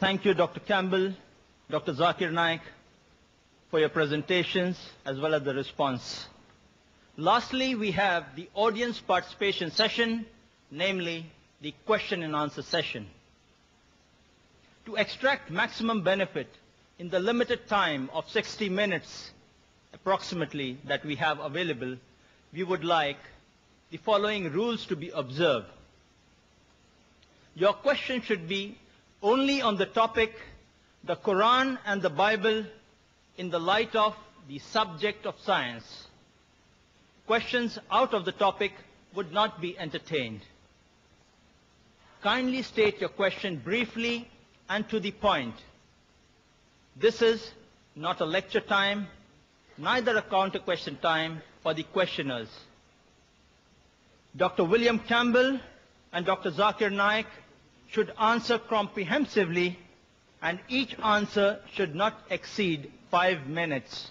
thank you, Dr. Campbell, Dr. Zakir Naik, for your presentations as well as the response. Lastly, we have the audience participation session, namely the question and answer session. To extract maximum benefit in the limited time of 60 minutes approximately that we have available, we would like the following rules to be observed. Your question should be only on the topic, the Quran and the Bible in the light of the subject of science. Questions out of the topic would not be entertained. Kindly state your question briefly and to the point. This is not a lecture time, neither a counter question time for the questioners. Dr. William Campbell and Dr. Zakir Naik should answer comprehensively, and each answer should not exceed 5 minutes.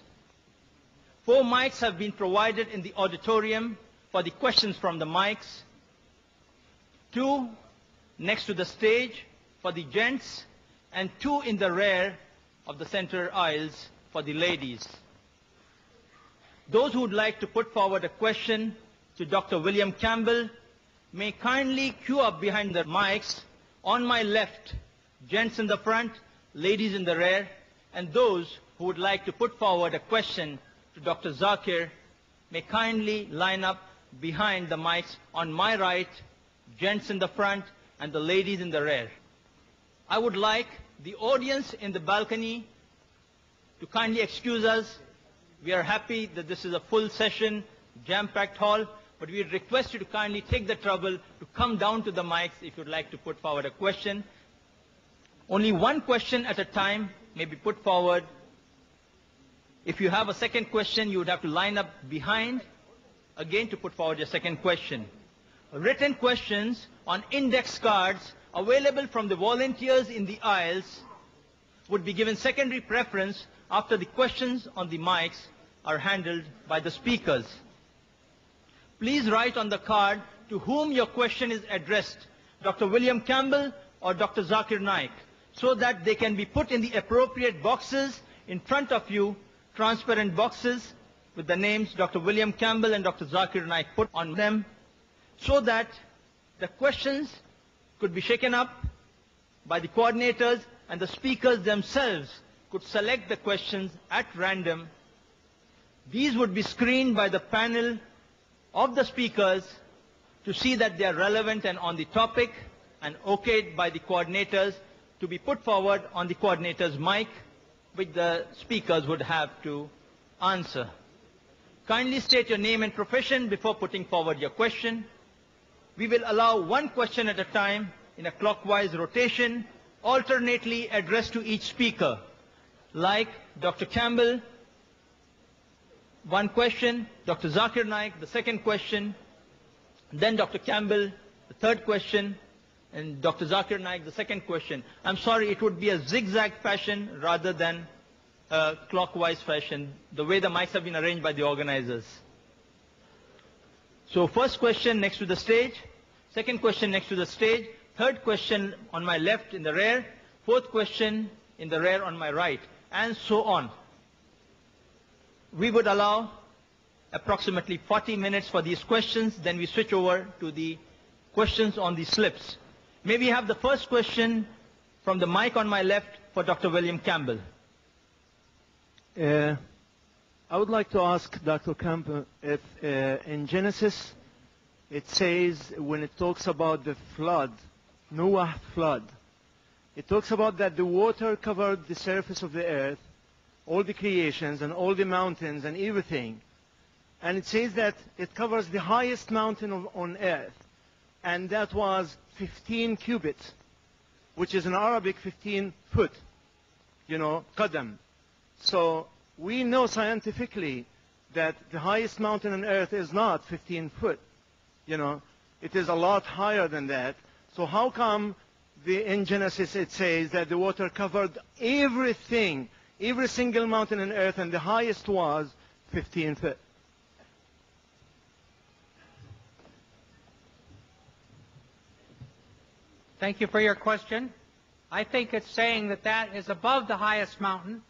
4 mics have been provided in the auditorium for the questions from the mics. 2 next to the stage for the gents, and 2 in the rear of the center aisles for the ladies. Those who would like to put forward a question to Dr. William Campbell may kindly queue up behind the mics on my left, gents in the front, ladies in the rear, and those who would like to put forward a question to Dr. Zakir may kindly line up behind the mics on my right, gents in the front, and the ladies in the rear. I would like the audience in the balcony to kindly excuse us. We are happy that this is a full session, jam-packed hall, but we request you to kindly take the trouble to come down to the mics if you'd like to put forward a question. Only one question at a time may be put forward. If you have a second question, you would have to line up behind again to put forward your second question. Written questions on index cards available from the volunteers in the aisles would be given secondary preference after the questions on the mics are handled by the speakers. Please write on the card to whom your question is addressed, Dr. William Campbell or Dr. Zakir Naik, so that they can be put in the appropriate boxes in front of you, transparent boxes with the names Dr. William Campbell and Dr. Zakir Naik put on them, so that the questions could be shaken up by the coordinators and the speakers themselves could select the questions at random. These would be screened by the panel of the speakers to see that they are relevant and on the topic, and okayed by the coordinators to be put forward on the coordinator's mic, which the speakers would have to answer. Kindly state your name and profession before putting forward your question. We will allow one question at a time in a clockwise rotation, alternately addressed to each speaker. Like Dr. Campbell, one question, Dr. Zakir Naik, the second question, then Dr. Campbell, the third question, and Dr. Zakir Naik, the second question. I'm sorry, it would be a zigzag fashion rather than a clockwise fashion, the way the mics have been arranged by the organizers. So first question next to the stage, second question next to the stage, third question on my left in the rear, fourth question in the rear on my right, and so on. We would allow approximately 40 minutes for these questions, then we switch over to the questions on the slips. May we have the first question from the mic on my left for Dr. William Campbell. I would like to ask Dr. Campbell if in Genesis it says, when it talks about the flood, Noah flood, it talks about that the water covered the surface of the earth, all the creations and all the mountains and everything. And it says that it covers the highest mountain on earth. And that was 15 cubits, which is in Arabic 15 foot, qadam. So we know scientifically that the highest mountain on earth is not 15 foot. It is a lot higher than that. So how come in Genesis it says that the water covered everything, every single mountain on earth, and the highest was 15 feet? Thank you for your question. I think it's saying that that is above the highest mountain.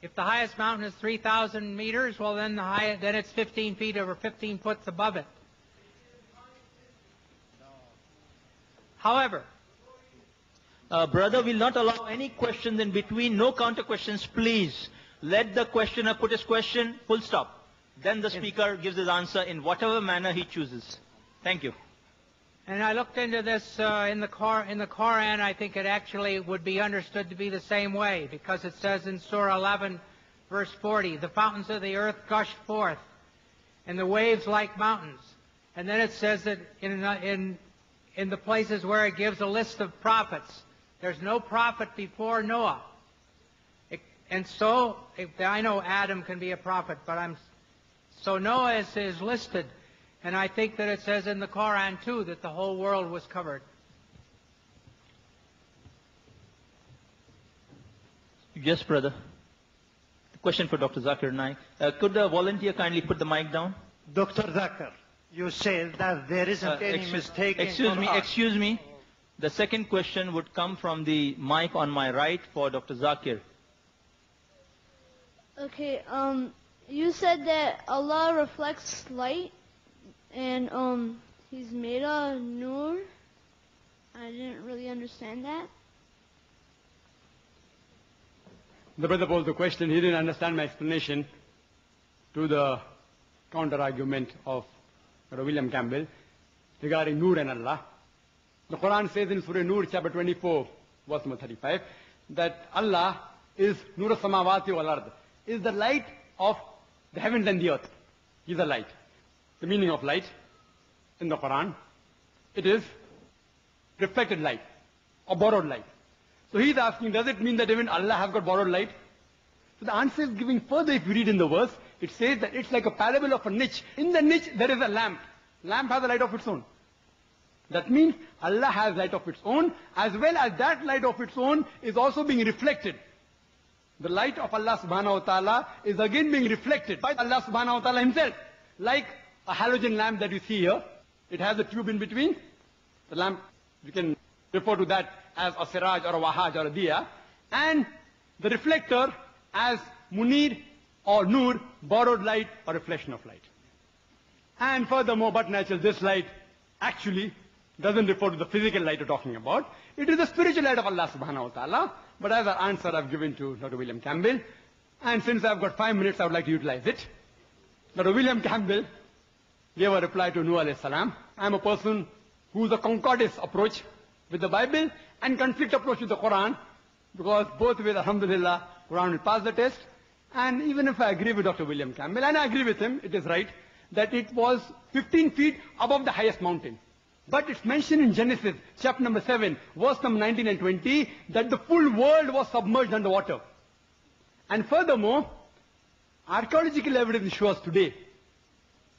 If the highest mountain is 3,000 meters, well, then then it's 15 feet or 15 foot above it. However, Brother, we'll not allow any questions in between. No counter questions, please. Let the questioner put his question, full stop. Then the speaker gives his answer in whatever manner he chooses. Thank you. and I looked into this in the Quran. I think it actually would be understood to be the same way, because it says in Surah 11, verse 40, the fountains of the earth gushed forth, and the waves like mountains. And then it says that in the places where it gives a list of prophets, there's no prophet before Noah. I know Adam can be a prophet, so Noah is listed. And I think that it says in the Quran, too, that the whole world was covered. Yes, brother. Question for Dr. Zakir Naik. Could the volunteer kindly put the mic down? Dr. Zakir, you say that there isn't any mistake. Excuse me. The second question would come from the mic on my right for Dr. Zakir. Okay, you said that Allah reflects light, and He's made a nur. I didn't really understand that. The brother posed the question. He didn't understand my explanation to the counter-argument of William Campbell regarding Nur and Allah. The Quran says in Surah Nur, chapter 24, verse number 35, that Allah is Nur samawati wal ard, is the light of the heavens and the earth. He is the light. The meaning of light in the Quran, it is reflected light or borrowed light. So he is asking, does it mean that even Allah has got borrowed light? So the answer is giving further. If you read in the verse, it says that it's like a parable of a niche. In the niche, there is a lamp. Lamp has a light of its own. That means Allah has light of its own, as well as that light of its own is also being reflected. The light of Allah subhanahu wa ta'ala is again being reflected by Allah subhanahu wa ta'ala himself. Like a halogen lamp that you see here. It has a tube in between. The lamp, you can refer to that as a siraj or a wahaj or a diya. And the reflector as munir or nur, borrowed light or reflection of light. And furthermore, but natural, this light actually doesn't refer to the physical light you're talking about. It is the spiritual light of Allah subhanahu wa ta'ala. But as an answer I've given to Dr. William Campbell, and since I've got 5 minutes, I would like to utilize it. Dr. William Campbell gave a reply to Nuh alayhi salam. I'm a person who's a concordance approach with the Bible and conflict approach with the Quran, because both ways, alhamdulillah, Quran will pass the test. And even if I agree with Dr. William Campbell, and I agree with him, it is right, that it was 15 feet above the highest mountain. But it's mentioned in Genesis, chapter number 7, verse number 19 and 20, that the full world was submerged under water. And furthermore, archaeological evidence shows today,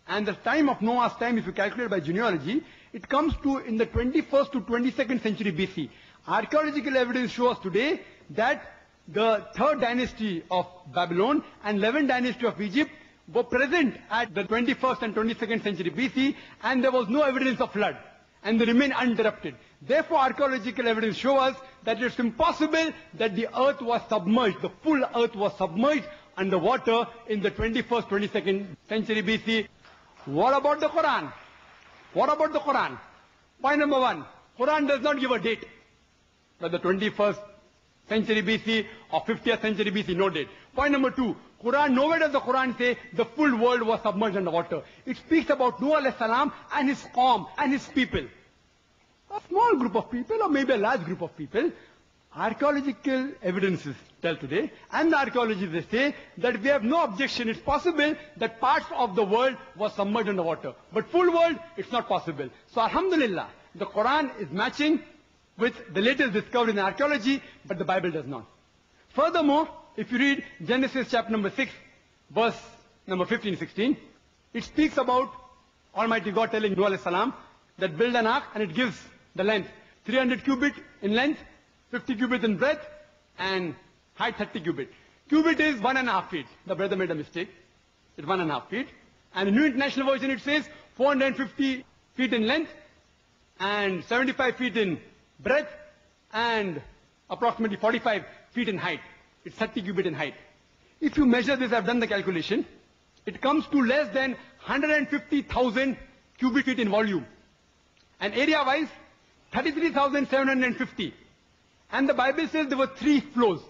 and the time of Noah's time, if you calculate by genealogy, it comes to in the 21st to 22nd century BC. Archaeological evidence shows today that the 3rd dynasty of Babylon and 11th dynasty of Egypt were present at the 21st and 22nd century BC, and there was no evidence of flood, and they remain uninterrupted. Therefore, archaeological evidence shows us that it's impossible that the earth was submerged, the full earth was submerged under water in the 21st, 22nd century BC. What about the Quran? What about the Quran? Point number 1, Quran does not give a date. But the 21st century BC or 50th century BC, no date. Point number 2, Quran, nowhere does the Quran say the full world was submerged under water. It speaks about Nuh alayhi salam and his qawm and his people. A small group of people or maybe a large group of people. Archaeological evidences tell today, and the archaeologists they say that we have no objection. It's possible that parts of the world was submerged under water. But full world, it's not possible. So alhamdulillah, the Quran is matching with the latest discovery in archaeology, but the Bible does not. Furthermore, if you read Genesis chapter number 6, verse number 15-16, it speaks about Almighty God telling Noah alayhi salam that build an ark, and it gives the length 300 cubit in length, 50 cubit in breadth, and height 30 cubit. Cubit is 1.5 feet. The brother made a mistake. It's 1.5 feet. And the New International Version it says 450 feet in length and 75 feet in breadth and approximately 45 feet in height. It's 30 cubit in height. If you measure this, I've done the calculation, it comes to less than 150,000 cubic feet in volume. And area-wise, 33,750. And the Bible says there were 3 floors.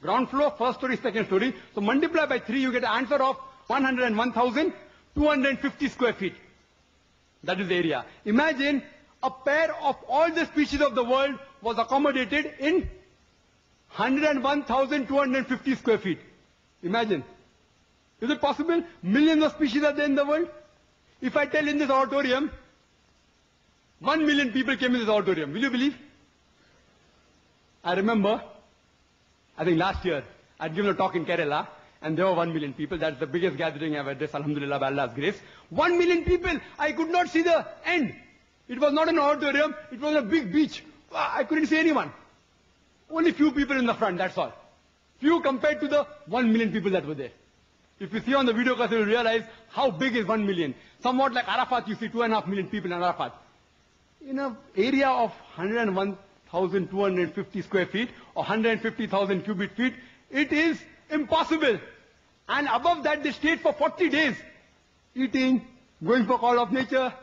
Ground floor, first story, second story. So multiply by 3, you get an answer of 101,250 square feet. That is the area. Imagine a pair of all the species of the world was accommodated in 101,250 square feet. Imagine. Is it possible? Millions of species are there in the world. If I tell in this auditorium, 1 million people came in this auditorium, will you believe? I remember, I think last year, I'd given a talk in Kerala, and there were 1 million people. That's the biggest gathering I've addressed, alhamdulillah, by Allah's grace. 1 million people! I could not see the end. It was not an auditorium, it was a big beach. I couldn't see anyone. Only few people in the front, that's all. Few compared to the 1 million people that were there. If you see on the video class, you will realize how big is 1 million. Somewhat like Arafat, you see 2.5 million people in Arafat. In an area of 101,250 square feet or 150,000 cubic feet, it is impossible. And above that, they stayed for 40 days, eating, going for call of nature.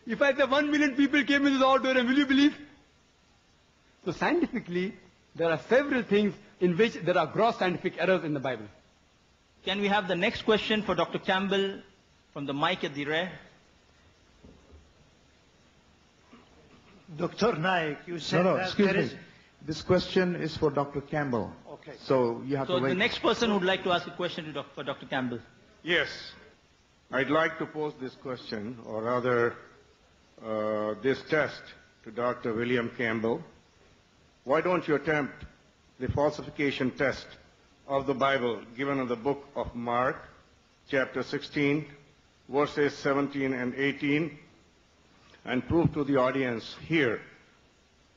If I say 1 million people came in this auditorium, will you believe? So scientifically, there are several things in which there are gross scientific errors in the Bible. Can we have the next question for Dr. Campbell from the mic at the rear? Dr. Naik, you said No, that excuse there me. is... This question is for Dr. Campbell. Okay. So you have So to wait. the next person who would like to ask a question for Dr. Campbell. Yes. I'd like to pose this question, or rather, this test to Dr. William Campbell. Why don't you attempt the falsification test of the Bible given in the book of Mark, chapter 16, verses 17 and 18, and prove to the audience here,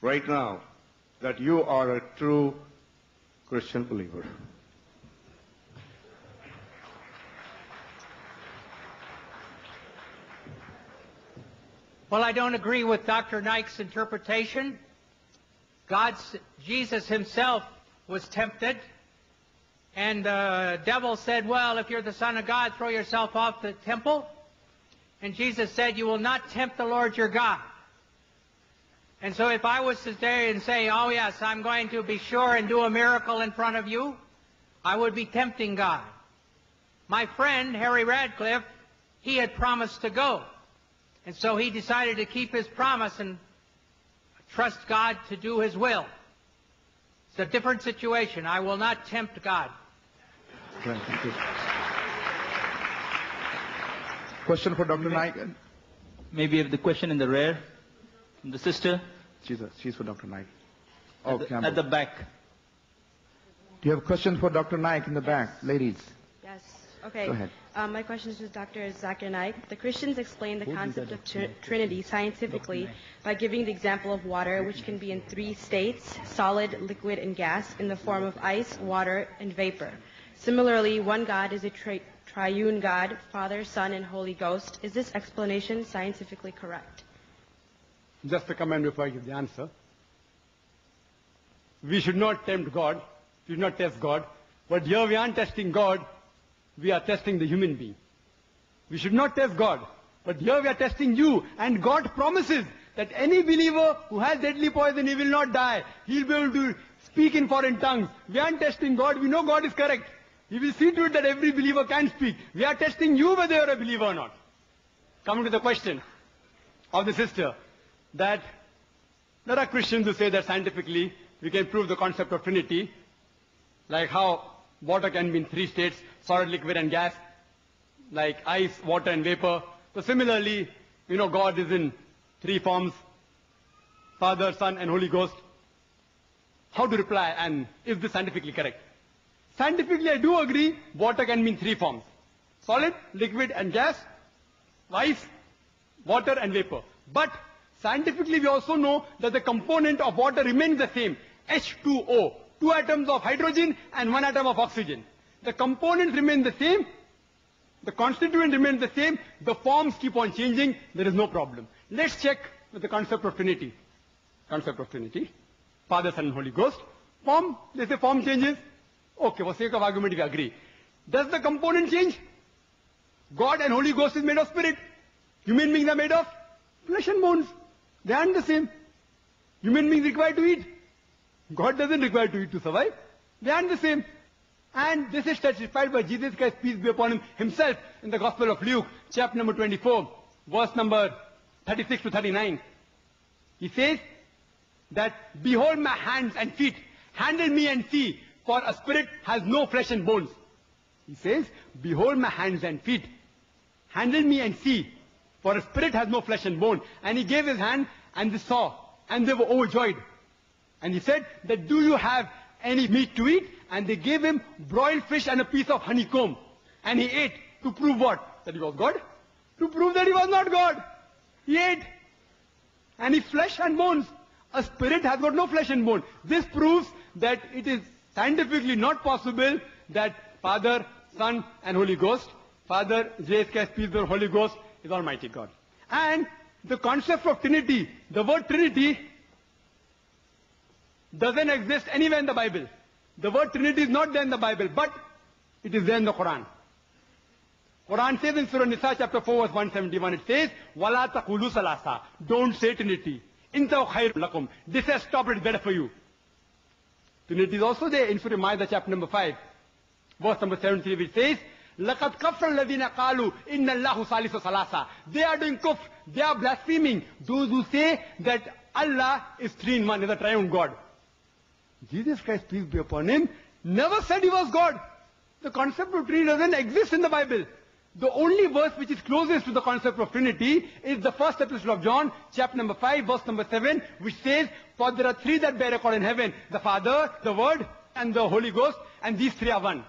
right now, that you are a true Christian believer? Well, I don't agree with Dr. Naik's interpretation. Jesus himself was tempted, and the devil said, well, if you're the Son of God, throw yourself off the temple. And Jesus said, you will not tempt the Lord your God. And so if I was to stay and say, oh yes, I'm going to be sure and do a miracle in front of you, I would be tempting God. My friend, Harry Radcliffe, he had promised to go. And so he decided to keep his promise and trust God to do his will. It's a different situation. I will not tempt God. Right, thank you. Question for Dr. Naik. Maybe the question in the rear, from the sister She's for Dr. Naik. at, Campbell. at the back. Do you have a question for Dr. Naik in the back? Ladies. Yes. Okay. Go ahead. My question is to Dr. Zakir Naik. The Christians explain the concept of Trinity scientifically by giving the example of water, which can be in 3 states, solid, liquid, and gas, in the form of ice, water, and vapor. Similarly, one God is a triune God, Father, Son, and Holy Ghost. Is this explanation scientifically correct? Just a comment before I give the answer. We should not tempt God, we should not test God, but here we aren't testing God, we are testing the human being. We should not test God, but here we are testing you, and God promises that any believer who has deadly poison, he will not die. He'll be able to speak in foreign tongues. We aren't testing God, we know God is correct. He will see to it that every believer can speak. We are testing you whether you're a believer or not. Coming to the question of the sister, that there are Christians who say that scientifically we can prove the concept of Trinity, like how water can be in 3 states, solid, liquid, and gas, like ice, water, and vapor. So similarly, God is in 3 forms, Father, Son, and Holy Ghost. How to reply, and is this scientifically correct? Scientifically, I do agree, water can be in 3 forms, solid, liquid, and gas, ice, water, and vapor. But scientifically, we also know that the component of water remains the same, H2O, 2 atoms of hydrogen and 1 atom of oxygen. The components remain the same, the constituent remains the same, the forms keep on changing, there is no problem. Let's check with the concept of Trinity. Concept of Trinity. Father, Son, and Holy Ghost. Form, they say form changes. Okay, for sake of argument, we agree. Does the component change? God and Holy Ghost is made of spirit. Human beings are made of flesh and bones. They aren't the same. Human beings require to eat. God doesn't require to eat to survive. They aren't the same. And this is testified by Jesus Christ, peace be upon him, himself in the Gospel of Luke, chapter number 24, verse number 36 to 39. He says that, behold my hands and feet, handle me and see, for a spirit has no flesh and bones. He says, behold my hands and feet, handle me and see, for a spirit has no flesh and bone. And he gave his hand, and they saw, and they were overjoyed. And he said that, do you have any meat to eat? And they gave him broiled fish and a piece of honeycomb. And he ate to prove what? That he was God? To prove that he was not God. He ate. And he flesh and bones. A spirit has got no flesh and bone. This proves that it is scientifically not possible that Father, Son, and Holy Ghost, Father, Jesus Christ, peace be upon Holy Ghost, is Almighty God. And the concept of Trinity, the word Trinity, doesn't exist anywhere in the Bible. The word Trinity is not there in the Bible, but it is there in the Quran. Quran says in Surah Nisa chapter 4 verse 171, it says, وَلَا تَقُولُوا ثَلَاثًا. Don't say Trinity. إِنْتَوْ خَيْرٌ لَكُمْ. This has stopped, it better for you. Trinity is also there in Surah Ma'idah chapter number 5, verse number 73, which says, لَقَدْ كَفْرَ الَّذِينَ قَالُوا إِنَّ اللَّهُ ثَالِثُ ثَلَاثًا. They are doing kufr. They are blaspheming. Those who say that Allah is three in one, is a triune God. Jesus Christ, peace be upon him, never said he was God. The concept of Trinity doesn't exist in the Bible. The only verse which is closest to the concept of Trinity is the first epistle of John, chapter number 5, verse number 7, which says, for there are three that bear record in heaven, the Father, the Word, and the Holy Ghost, and these three are one.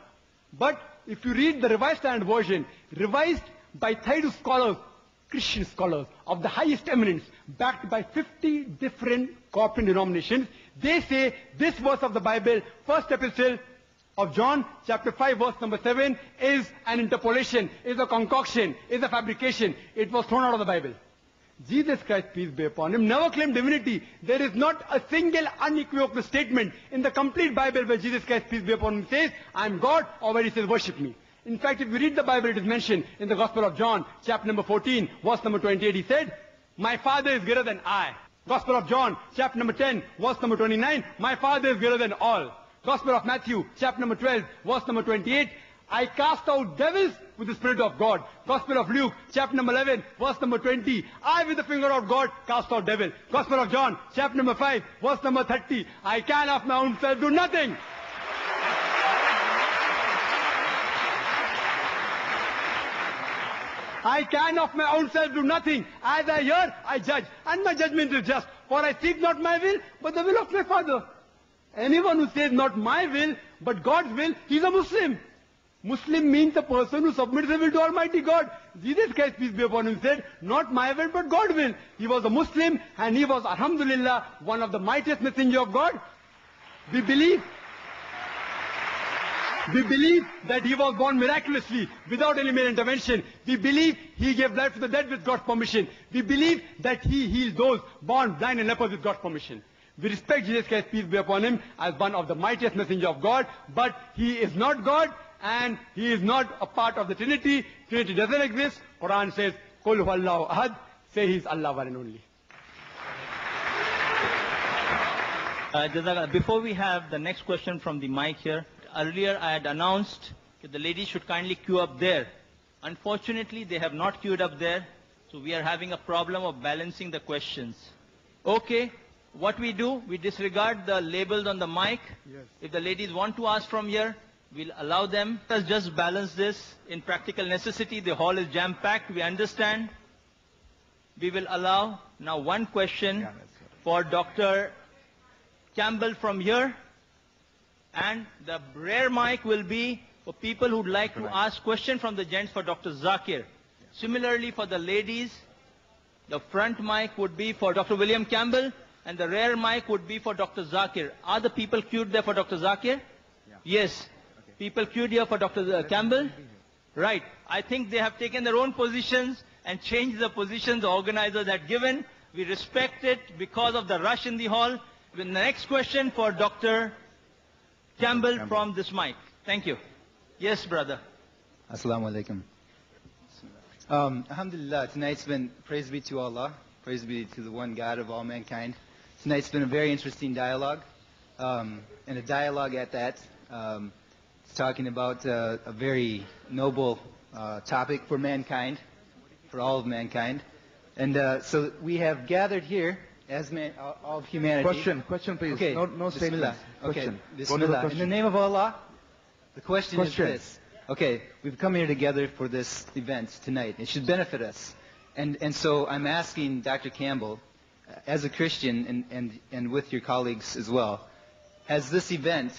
But if you read the Revised Standard Version, revised by Thaydu scholars, Christian scholars of the highest eminence, backed by 50 different corporate denominations, they say this verse of the Bible, first epistle of John, chapter 5, verse number 7, is an interpolation, is a concoction, is a fabrication. It was thrown out of the Bible. Jesus Christ, peace be upon him, never claimed divinity. There is not a single unequivocal statement in the complete Bible where Jesus Christ, peace be upon him, says, I am God, or where he says, worship me. In fact, if you read the Bible, it is mentioned in the Gospel of John, chapter number 14, verse number 28, he said, my Father is greater than I. Gospel of John, chapter number 10, verse number 29, my Father is greater than all. Gospel of Matthew, chapter number 12, verse number 28, I cast out devils with the Spirit of God. Gospel of Luke, chapter number 11, verse number 20, I with the finger of God cast out devils. Gospel of John, chapter number 5, verse number 30, I can of my own self do nothing. I can of my own self do nothing. As I hear, I judge. And my judgment is just. For I seek not my will, but the will of my Father. Anyone who says not my will, but God's will, he's a Muslim. Muslim means a person who submits his will to Almighty God. Jesus Christ, peace be upon him, said, not my will, but God's will. He was a Muslim, and he was, alhamdulillah, one of the mightiest messengers of God. We believe that he was born miraculously, without any male intervention. We believe he gave life to the dead with God's permission. We believe that he healed those born blind and lepers with God's permission. We respect Jesus Christ, peace be upon him, as one of the mightiest messengers of God, but he is not God, and he is not a part of the Trinity. Trinity doesn't exist. Quran says, Qul huwallahu ahad, say he is Allah one and only. Before we have the next question from the mic here, earlier I had announced that the ladies should kindly queue up there. Unfortunately, they have not queued up there, so we are having a problem of balancing the questions. Okay, what we do, we disregard the labels on the mic. Yes. If the ladies want to ask from here, we'll allow them. Let's just balance this in practical necessity. The hall is jam-packed, we understand. We will allow now one question for Dr. Campbell from here. And the rare mic will be for people who'd like to ask questions from the gents for Dr. Zakir. Similarly, for the ladies, the front mic would be for Dr. William Campbell, and the rear mic would be for Dr. Zakir. Are the people queued there for Dr. Zakir? Yeah. Yes. Okay. People queued here for Dr. Campbell? Right. I think they have taken their own positions and changed the positions the organizers had given. We respect it because of the rush in the hall. The next question for Dr. Campbell from this mic. Thank you. Yes, brother. Assalamu alaikum. Alhamdulillah, tonight's been, praise be to Allah, praise be to the one God of all mankind. Tonight's been a very interesting dialogue, and a dialogue at that. It's talking about a very noble topic for mankind, for all of mankind. And so we have gathered here as all of humanity. Question please. Okay. No statement. Okay, Bismillah. In the name of Allah, the question is this. Okay, we've come here together for this event tonight. It should benefit us. And so I'm asking Dr. Campbell, as a Christian and with your colleagues as well, has this event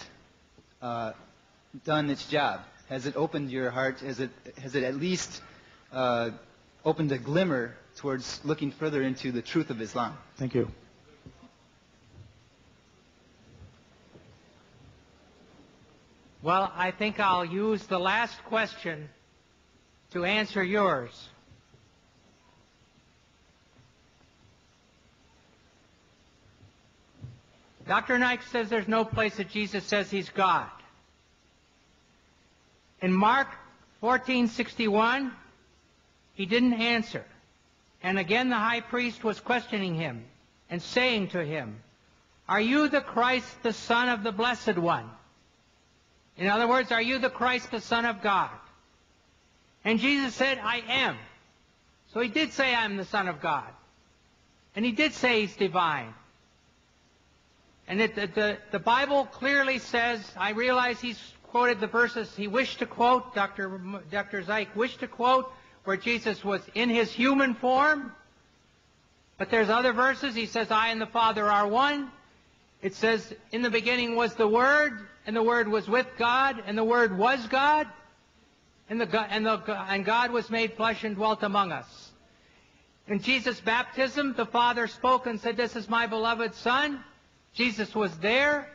done its job? Has it opened your heart? Has it at least opened a glimmer towards looking further into the truth of Islam? Thank you. Well, I think I'll use the last question to answer yours. Dr. Naik says there's no place that Jesus says he's God. In Mark 14:61, he didn't answer. And again the high priest was questioning him and saying to him, "Are you the Christ, the Son of the Blessed One?" In other words, are you the Christ, the Son of God? And Jesus said, "I am." So he did say, "I'm the Son of God." And he did say he's divine. And the Bible clearly says, I realize he's quoted the verses he wished to quote, Dr. Zeik wished to quote, where Jesus was in his human form. But there's other verses. He says, "I and the Father are one." It says, "In the beginning was the Word, and the Word was with God, and the Word was God, and God was made flesh and dwelt among us." In Jesus' baptism, the Father spoke and said, "This is my beloved Son." Jesus was there,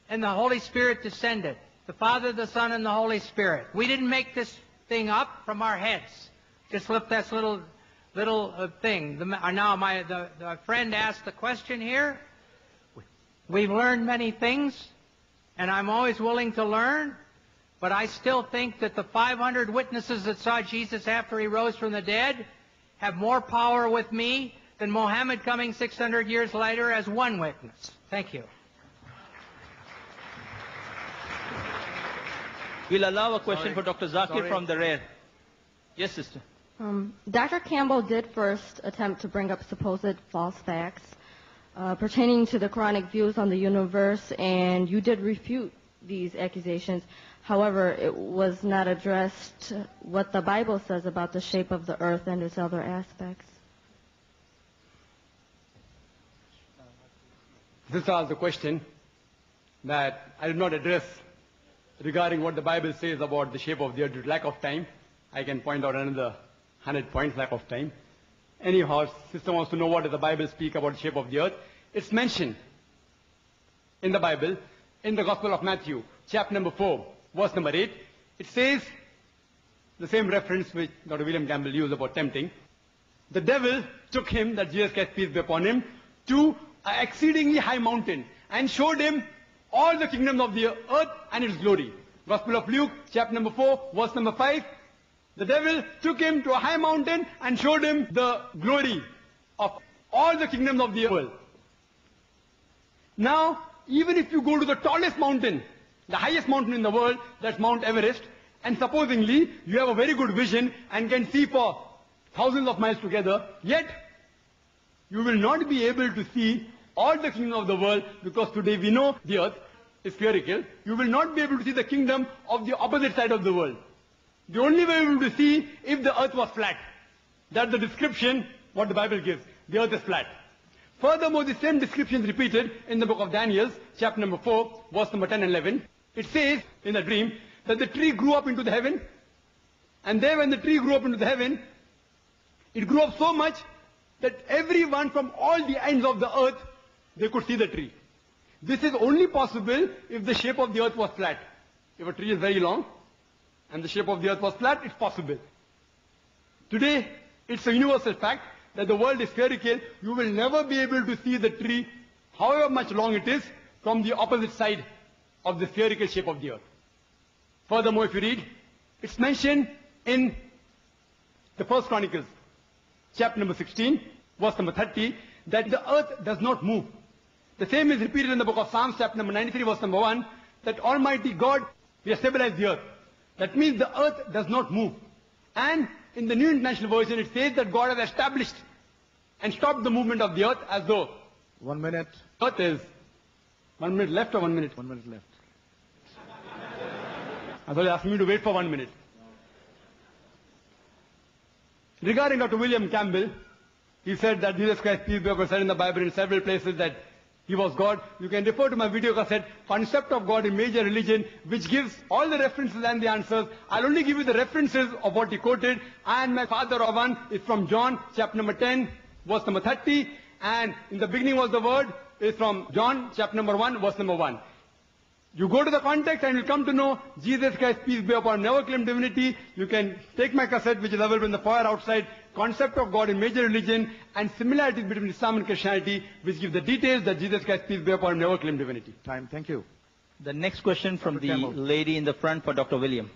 and the Holy Spirit descended. The Father, the Son, and the Holy Spirit. We didn't make this thing up from our heads. Just lift this little thing. Now the friend asked the question here. We've learned many things, and I'm always willing to learn, but I still think that the 500 witnesses that saw Jesus after he rose from the dead have more power with me than Muhammad coming 600 years later as one witness. Thank you. We'll allow a question for Dr. Zakir from the rear. Yes, sister. Dr. Campbell did first attempt to bring up supposed false facts pertaining to the Quranic views on the universe, and you did refute these accusations. However, it was not addressed what the Bible says about the shape of the earth and its other aspects. This is the question that I did not address regarding what the Bible says about the shape of the earth due to lack of time. I can point out another 100 points, lack of time. Anyhow, sister wants to know what does the Bible speak about the shape of the earth. It's mentioned in the Bible, in the Gospel of Matthew, chapter number 4, verse number 8. It says, the same reference which Dr. William Campbell used about tempting. The devil took him, that Jesus Christ peace be upon him, to an exceedingly high mountain and showed him all the kingdoms of the earth and its glory. Gospel of Luke, chapter number 4, verse number 5. The devil took him to a high mountain and showed him the glory of all the kingdoms of the world. Now, even if you go to the tallest mountain, the highest mountain in the world, that's Mount Everest, and supposingly you have a very good vision and can see for thousands of miles together, yet you will not be able to see all the kingdoms of the world, because today we know the earth is spherical. You will not be able to see the kingdom of the opposite side of the world. The only way you will be able to see if the earth was flat. That's the description what the Bible gives. The earth is flat. Furthermore, the same description is repeated in the book of Daniel, chapter number 4, verse number 10 and 11. It says in the dream that the tree grew up into the heaven, and there when the tree grew up into the heaven, it grew up so much that everyone from all the ends of the earth, they could see the tree. This is only possible if the shape of the earth was flat. If a tree is very long and the shape of the earth was flat, it's possible. Today, it's a universal fact that the world is spherical. You will never be able to see the tree however much long it is, from the opposite side of the spherical shape of the earth. Furthermore, if you read, it's mentioned in the First Chronicles, chapter number 16, verse number 30, that the earth does not move. The same is repeated in the book of Psalms, chapter number 93, verse number 1, that Almighty God, He has stabilized the earth. That means the earth does not move. And in the New International Version, it says that God has established and stopped the movement of the earth as though 1 minute. earth is 1 minute left or 1 minute? 1 minute left. I thought you asked me to wait for 1 minute. Regarding Dr. William Campbell, he said that Jesus Christ, peace be upon him, said in the Bible in several places that He was God. You can refer to my video cassette, Concept of God in Major Religion, which gives all the references and the answers. I'll only give you the references of what he quoted. And my father of one is from John, chapter number 10, verse number 30. And in the beginning was the Word, is from John, chapter number 1, verse number 1. You go to the context and you'll come to know Jesus Christ, peace be upon him, never claimed divinity. You can take my cassette, which is available in the foyer outside, Concept of God in Major Religion, and similarities between Islam and Christianity, which give the details that Jesus Christ, peace be upon him, never claimed divinity. Time. Thank you. The next question from Dr. the Campbell. lady in the front for Dr. William.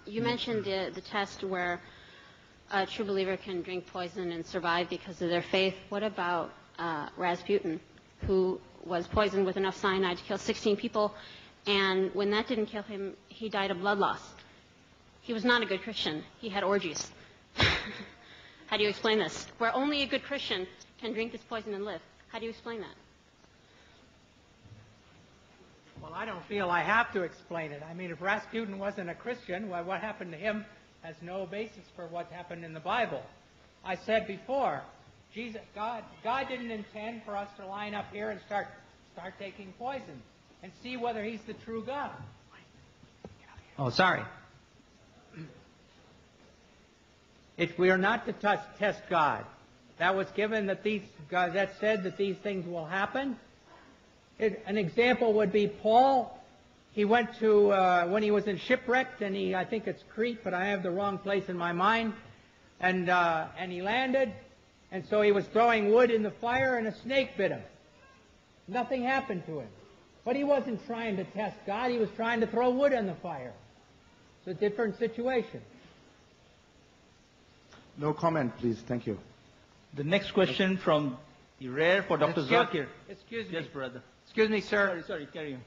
You mentioned the test where a true believer can drink poison and survive because of their faith. What about Rasputin, who was poisoned with enough cyanide to kill 16 people, and when that didn't kill him, he died of blood loss? He was not a good Christian. He had orgies. How do you explain this? Where only a good Christian can drink this poison and live. How do you explain that? Well, I don't feel I have to explain it. I mean, if Rasputin wasn't a Christian, well, what happened to him has no basis for what happened in the Bible. I said before, God didn't intend for us to line up here and start taking poison and see whether he's the true God. Oh, sorry. We are not to test God. That was given that that said that these things will happen. An example would be Paul. He went to, when he was in shipwrecked, and I think it's Crete, but I have the wrong place in my mind, and he landed, and so he was throwing wood in the fire, and a snake bit him. Nothing happened to him. But he wasn't trying to test God. He was trying to throw wood on the fire. It's a different situation. No comment, please. Thank you. The next question from the rare for Dr. Zakir. Excuse me. Yes, brother. Excuse me, sir. Sorry, carry on.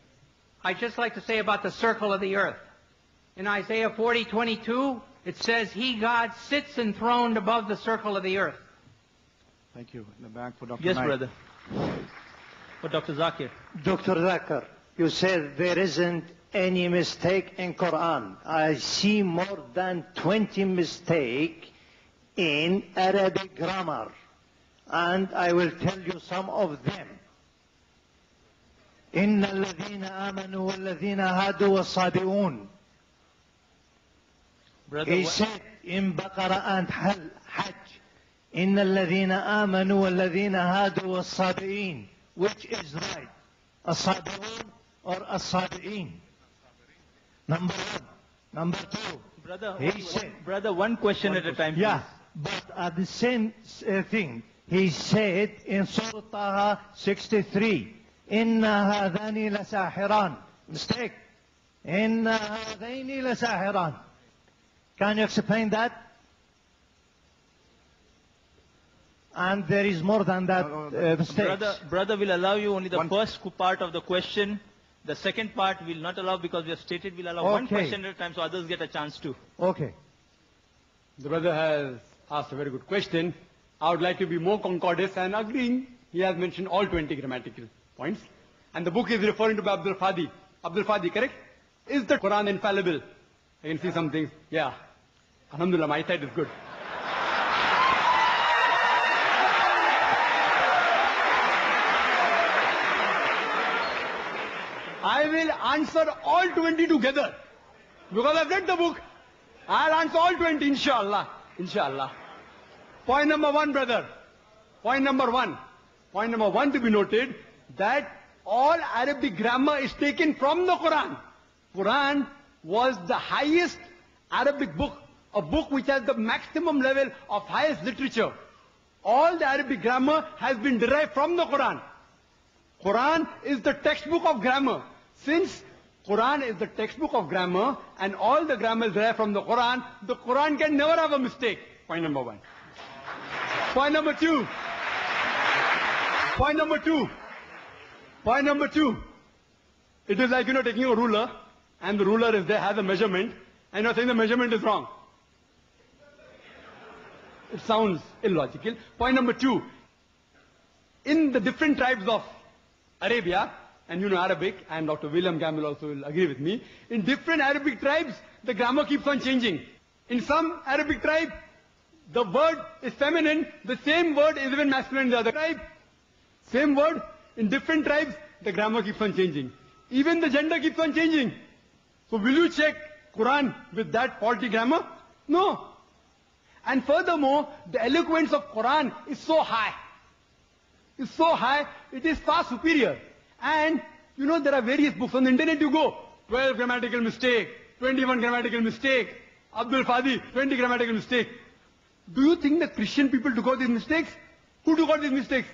I'd just like to say about the circle of the earth. In Isaiah 40:22, it says, He, God, sits enthroned above the circle of the earth. Thank you. In the back for Dr. Yes, Naik. brother. For Dr. Zakir. Dr. Zakir, you said there isn't any mistake in Quran. I see more than 20 mistakes in Arabic grammar. And I will tell you some of them. إن الذين آمنوا والذين هادوا والصابئون. Brother, He said in Baqarah and Hajj, إن الذين آمنوا والذين هادوا والصابئين. Which is right? الصابئون or الصابئين? Number one. Number two. brother, He said, brother, one question at a time, please. yeah, but at the same thing, he said in Surah Taha 63, إِنَّ هَذَانِ لَسَاحِرَانِ. Mistake. إِنَّ هَذَيْنِ لَسَاحِرَانِ. Can you explain that? And there is more than that mistake. Brother will allow you only the One- first part of the question. The second part will not allow because we have stated we'll allow one Okay. question at a time so others get a chance too. Okay. The brother has asked a very good question. I would like to be more concordant and agreeing. He has mentioned all 20 grammatical points. And the book is referring to Abdul Fadi. Abdul Fadi, correct? Is the Quran infallible? I can see some things. Yeah. Alhamdulillah, my side is good. I will answer all 20 together. Because I've read the book. I'll answer all 20, inshallah. Inshallah. Point number one, brother. Point number one. Point number one to be noted, that all Arabic grammar is taken from the Quran. Quran was the highest Arabic book, a book which has the maximum level of highest literature. All the Arabic grammar has been derived from the Quran. Quran is the textbook of grammar. Since Quran is the textbook of grammar and all the grammar is derived from the Quran can never have a mistake. Point number one. Point number two. Point number two. Point number two. It is like, taking a ruler and the ruler is there, has a measurement, and you're saying the measurement is wrong. It sounds illogical. Point number two. In the different tribes of Arabia, and Arabic, and Dr. William Campbell also will agree with me, in different Arabic tribes, the grammar keeps on changing. In some Arabic tribe, the word is feminine, the same word is even masculine in the other tribe. Same word, in different tribes, the grammar keeps on changing. Even the gender keeps on changing. So will you check Quran with that faulty grammar? No. And furthermore, the eloquence of Quran is so high. It's so high, it is far superior. And, there are various books. On the internet you go, 12 grammatical mistake, 21 grammatical mistake, Abdul Fadi, 20 grammatical mistake. Do you think the Christian people took out these mistakes? Who took out these mistakes?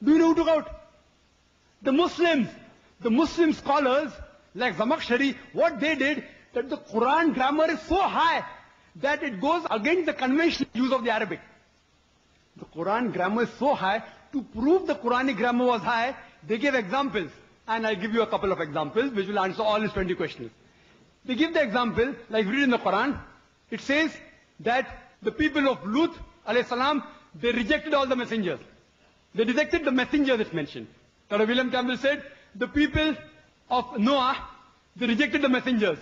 Do you know who took out? The Muslims. The Muslim scholars, like Zamakhshari, what they did, that the Quran grammar is so high that it goes against the conventional use of the Arabic. The Quran grammar is so high, to prove the Quranic grammar was high, they gave examples. And I'll give you a couple of examples which will answer all his 20 questions. They give the example, like read in the Quran, it says that the people of Lut, alayhi salam, they rejected all the messengers. They rejected the messengers it's mentioned. Dr. William Campbell said, the people of Noah, they rejected the messengers.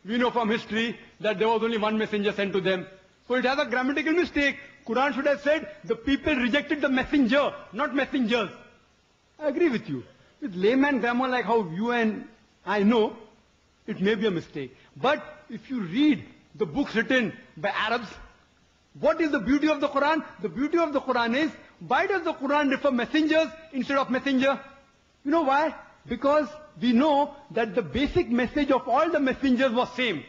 We know from history that there was only one messenger sent to them. So it has a grammatical mistake. Quran should have said, the people rejected the messenger, not messengers. I agree with you. With layman grammar like how you and I know, it may be a mistake. But if you read the books written by Arabs, what is the beauty of the Quran? The beauty of the Quran is, why does the Quran refer messengers instead of messenger? You know why? Because we know that the basic message of all the messengers was same.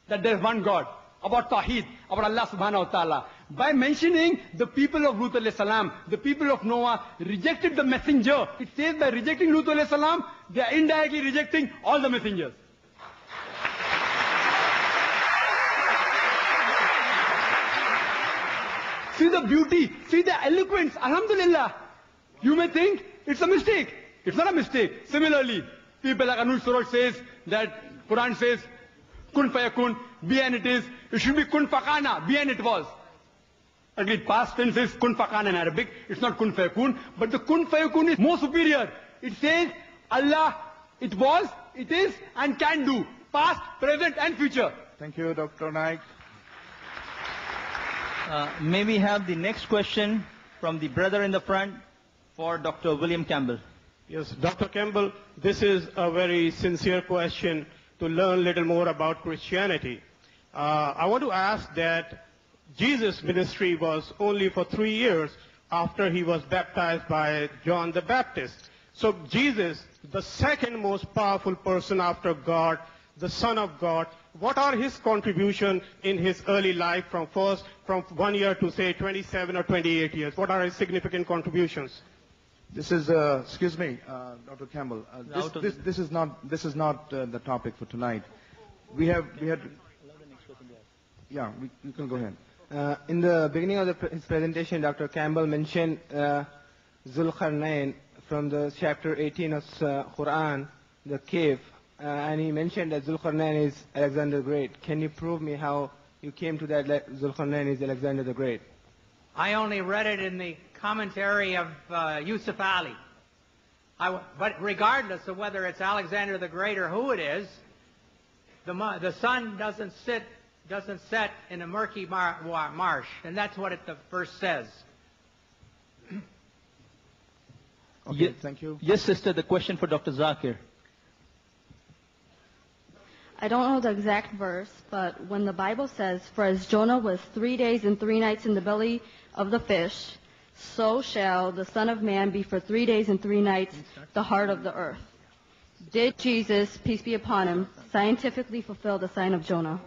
That there is one God. About Tawheed, about Allah subhanahu wa ta'ala. By mentioning the people of Lut alayhi salam, the people of Noah rejected the messenger. It says by rejecting Lut alayhi salam, they are indirectly rejecting all the messengers. See the beauty, see the eloquence, alhamdulillah. You may think it's a mistake. It's not a mistake. Similarly, people like Anuj Suraj says that Quran says, kun fayakun, be and it is. It should be kun fakana, be and it was. Agreed, past tense is kun fakana in Arabic. It's not kun fayakun. But the kun fayakun is more superior. It says, Allah, it was, it is, and can do. Past, present, and future. Thank you, Dr. Naik. May we have the next question from the brother in the front for Dr. William Campbell. Yes, Dr. Campbell, this is a very sincere question to learn a little more about Christianity. I want to ask that Jesus' ministry was only for 3 years after he was baptized by John the Baptist. So Jesus, the second most powerful person after God, the Son of God, what are his contribution in his early life from 1 year to say 27 or 28 years? What are his significant contributions? This is, excuse me, Dr. Campbell. This is not the topic for tonight. We had. Yeah, you can go ahead. In the beginning of his presentation, Dr. Campbell mentioned Zulqarnain from the chapter 18 of Quran, the cave, and he mentioned that Zulqarnain is Alexander the Great. Can you prove me how you came to that Zulqarnain is Alexander the Great? I only read it in the commentary of Yusuf Ali. But regardless of whether it's Alexander the Great or who it is, the sun doesn't set in a murky marsh, and that's what the verse says. Okay, thank you. Yes, sister, the question for Dr. Zakir. I don't know the exact verse, but when the Bible says, for as Jonah was 3 days and 3 nights in the belly of the fish, so shall the Son of Man be for 3 days and 3 nights the heart of the earth. Did Jesus, peace be upon him, scientifically fulfill the sign of Jonah?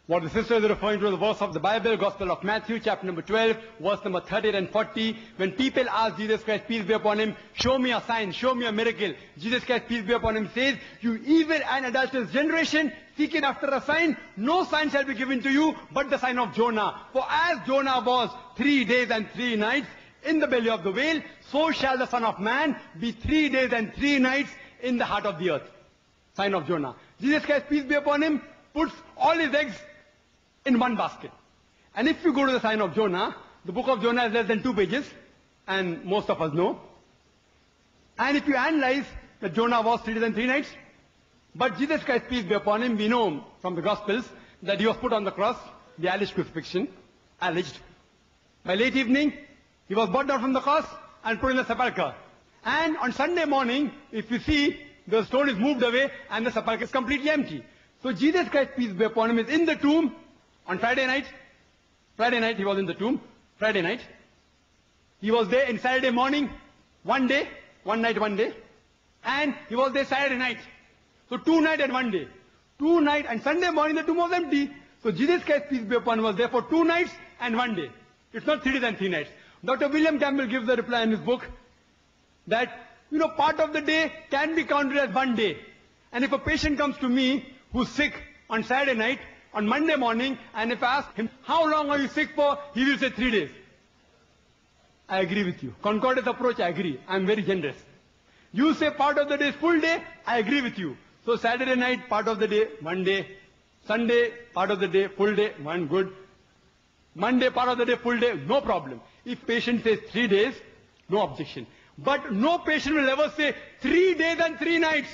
What the sister is referring to is the verse of the Bible, Gospel of Matthew, chapter number 12, verse number 30 and 40. When people ask Jesus Christ, peace be upon him, show me a sign, show me a miracle. Jesus Christ, peace be upon him, says, you evil and adulterous generation, seeking after a sign, no sign shall be given to you but the sign of Jonah. For as Jonah was 3 days and 3 nights in the belly of the whale, so shall the Son of Man be 3 days and 3 nights in the heart of the earth. Sign of Jonah. Jesus Christ, peace be upon him, puts all his eggs in one basket. And if you go to the sign of Jonah, the book of Jonah is less than 2 pages, and most of us know. And if you analyze that Jonah was 3 days and 3 nights, but Jesus Christ, peace be upon him, we know from the Gospels that he was put on the cross, the alleged crucifixion, alleged. By late evening, he was brought down from the cross and put in the sepulchre. And on Sunday morning, if you see, the stone is moved away and the sepulchre is completely empty. So Jesus Christ, peace be upon him, is in the tomb on Friday night. Friday night he was in the tomb. Friday night. He was there in Saturday morning, one day, one night, one day. And he was there Saturday night. So 2 nights and 1 day. 2 nights and Sunday morning the tomb was empty. So Jesus Christ, peace be upon him, was there for 2 nights and 1 day. It's not 3 days and 3 nights. Dr. William Campbell gives the reply in his book that, part of the day can be counted as 1 day. And if a patient comes to me who's sick on Saturday night, on Monday morning, and if I ask him, how long are you sick for? He will say 3 days. I agree with you. Concordance approach, I agree. I'm very generous. You say part of the day is full day, I agree with you. So Saturday night, part of the day, 1 day. Sunday, part of the day, full day, 1 good. Monday, part of the day, full day, no problem. If patient says 3 days, no objection. But no patient will ever say 3 days and 3 nights.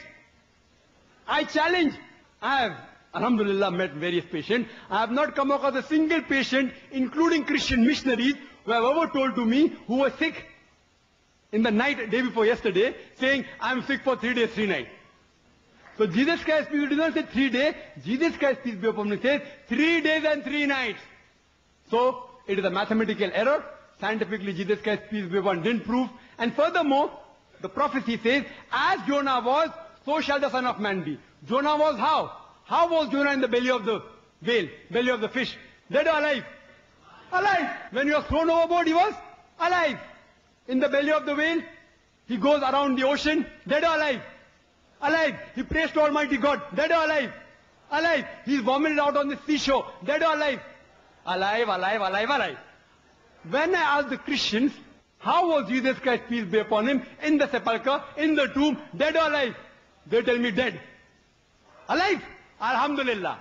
I challenge. I have, alhamdulillah, met various patients. I have not come across a single patient, including Christian missionaries, who have ever told to me who was sick in the night, day before yesterday, saying, I am sick for 3 days, 3 nights. So Jesus Christ, peace did not say 3 days. Jesus Christ, peace be upon him, says 3 days and 3 nights. So it is a mathematical error. Scientifically, Jesus Christ, peace be upon him, didn't prove. And furthermore, the prophecy says, as Jonah was, so shall the Son of Man be. Jonah was how? How was Jonah in the belly of the whale, belly of the fish? Dead or alive? Alive. When he was thrown overboard, he was alive. In the belly of the whale, he goes around the ocean, dead or alive? Alive. He prays to Almighty God, dead or alive? Alive. He is vomited out on the seashore, dead or alive? Alive, alive, alive, alive. When I ask the Christians, how was Jesus Christ, peace be upon him, in the sepulchre, in the tomb, dead or alive? They tell me dead. Alive. Alhamdulillah.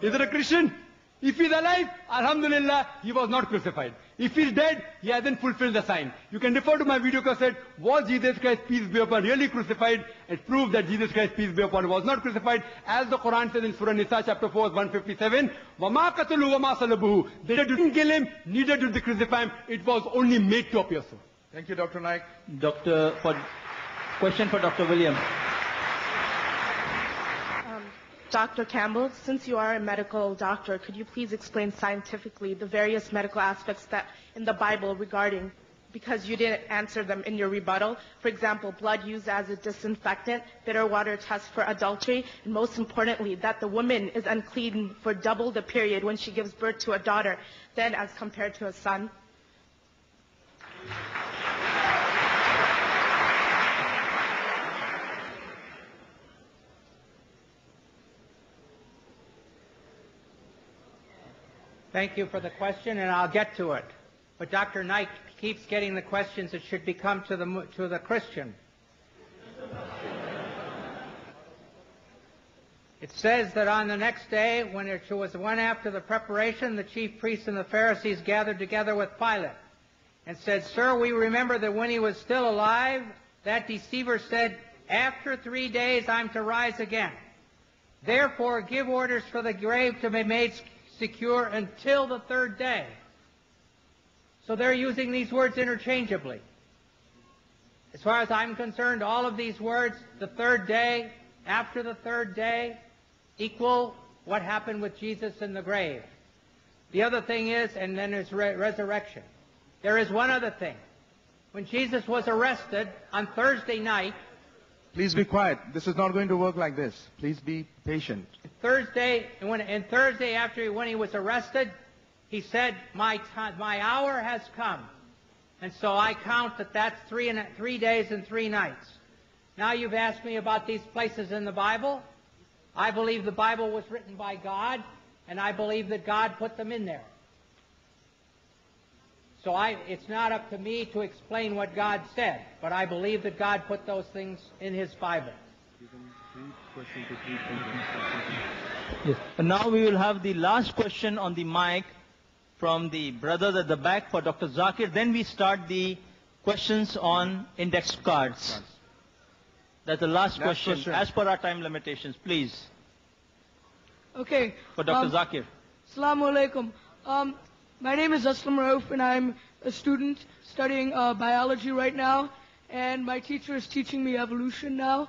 Is it a Christian? If he's alive, alhamdulillah, he was not crucified. If he's dead, he hasn't fulfilled the sign. You can refer to my video cassette, was Jesus Christ, peace be upon him, really crucified? It proves that Jesus Christ, peace be upon him, was not crucified. As the Quran says in Surah Nisa, chapter 4, 157, وَمَا قَتَلُوا وَمَا صَلَبُوهُ. They didn't kill him, neither did they crucify him. It was only made to appear so. Thank you, Dr. Naik. Question for Dr. William. Dr. Campbell, since you are a medical doctor, could you please explain scientifically the various medical aspects that in the Bible regarding, because you didn't answer them in your rebuttal. For example, blood used as a disinfectant, bitter water test for adultery, and most importantly, that the woman is unclean for double the period when she gives birth to a daughter than as compared to a son. Thank you for the question, and I'll get to it. But Dr. Knight keeps getting the questions that should become to the Christian. It says that on the next day, when it was one after the preparation, the chief priests and the Pharisees gathered together with Pilate and said, Sir, we remember that when he was still alive, that deceiver said, after 3 days I'm to rise again. Therefore, give orders for the grave to be made secure until the 3rd day. So they're using these words interchangeably. As far as I'm concerned, all of these words, the 3rd day, after the 3rd day, equal what happened with Jesus in the grave. The other thing is, and then there's resurrection. There is one other thing. When Jesus was arrested on Thursday night, Please be quiet. This is not going to work like this. Please be patient. Thursday, and Thursday when he was arrested, he said, my hour has come. And so I count that that's 3 days and 3 nights. Now you've asked me about these places in the Bible. I believe the Bible was written by God, and I believe that God put them in there. So it's not up to me to explain what God said, but I believe that God put those things in His Bible. Yes. And now we will have the last question on the mic from the brothers at the back for Dr. Zakir. Then we start the questions on index cards. That's the last question, as per our time limitations. Please. Okay. For Dr. Zakir. Assalamu alaikum. My name is Aslam Rauf, and I'm a student studying biology right now. And my teacher is teaching me evolution now.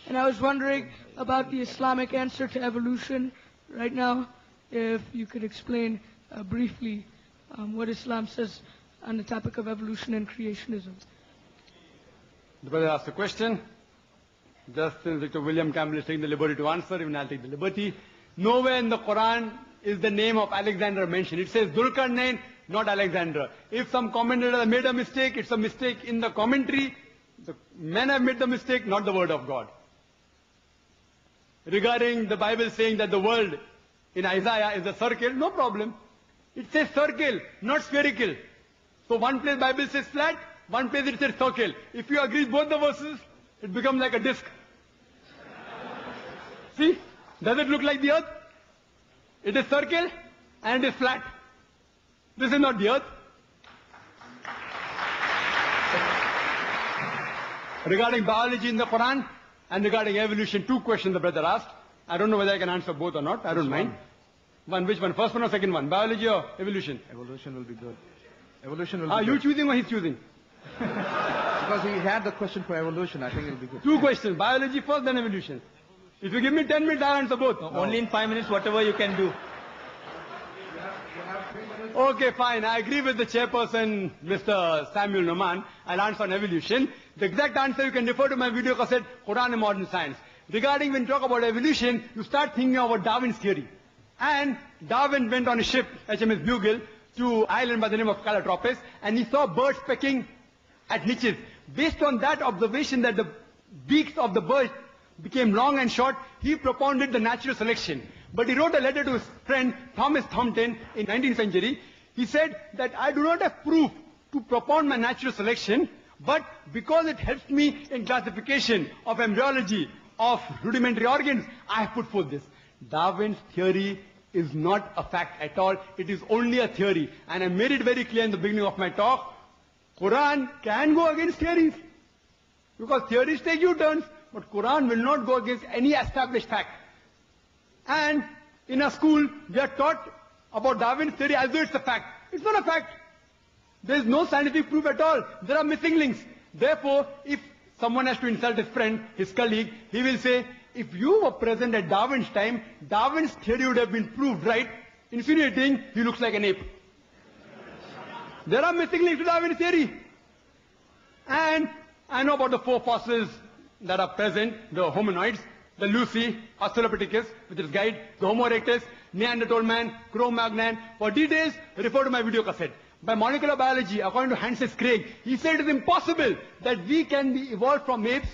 And I was wondering about the Islamic answer to evolution right now. If you could explain briefly what Islam says on the topic of evolution and creationism. The brother asked a question. Just since Dr. William Campbell is taking the liberty to answer, even I'll take the liberty. Nowhere in the Quran is the name of Alexander mentioned. It says Dhul-Qarnain, not Alexander. If some commentator made a mistake, it's a mistake in the commentary. The men have made the mistake, not the word of God. Regarding the Bible saying that the world in Isaiah is a circle, no problem. It says circle, not spherical. So one place Bible says flat, one place it says circle. If you agree with both the verses, it becomes like a disc. See? Does it look like the earth? It is circle and it is flat. This is not the earth. Regarding biology in the Quran and regarding evolution, 2 questions the brother asked. I don't know whether I can answer both or not. I don't mind. Which one? First one or second one? Biology or evolution? Evolution will be good. Evolution will be good. Are you choosing or he's choosing? Because he had the question for evolution, I think it will be good. 2 questions. Biology first, then evolution. If you give me 10 minutes, I'll answer both. No. Only in 5 minutes, whatever you can do. Okay, fine. I agree with the chairperson, Mr. Samuel Noman. I'll answer on evolution. The exact answer you can refer to my video cassette, Quran and Modern Science. Regarding when you talk about evolution, you start thinking about Darwin's theory. And Darwin went on a ship, HMS Bugle, to an island by the name of Calotropis, and he saw birds pecking at niches. Based on that observation that the beaks of the birds became long and short, he propounded the natural selection. But he wrote a letter to his friend Thomas Thomson in 19th century. He said that I do not have proof to propound my natural selection, but because it helps me in classification of embryology, of rudimentary organs, I have put forth this. Darwin's theory is not a fact at all. It is only a theory. And I made it very clear in the beginning of my talk. Quran can go against theories. Because theories take U-turns. But Quran will not go against any established fact. And in a school, we are taught about Darwin's theory as though it's a fact. It's not a fact. There is no scientific proof at all. There are missing links. Therefore, if someone has to insult his friend, his colleague, he will say, if you were present at Darwin's time, Darwin's theory would have been proved right, insinuating he looks like an ape. There are missing links to Darwin's theory. And I know about the 4 fossils that are present, the hominoids, the Lucy, Australopithecus with its guide, the Homo erectus, Neanderthal man, Cro-Magnon. For details, refer to my video cassette. By molecular biology, according to Francis Craig, he said it is impossible that we can be evolved from apes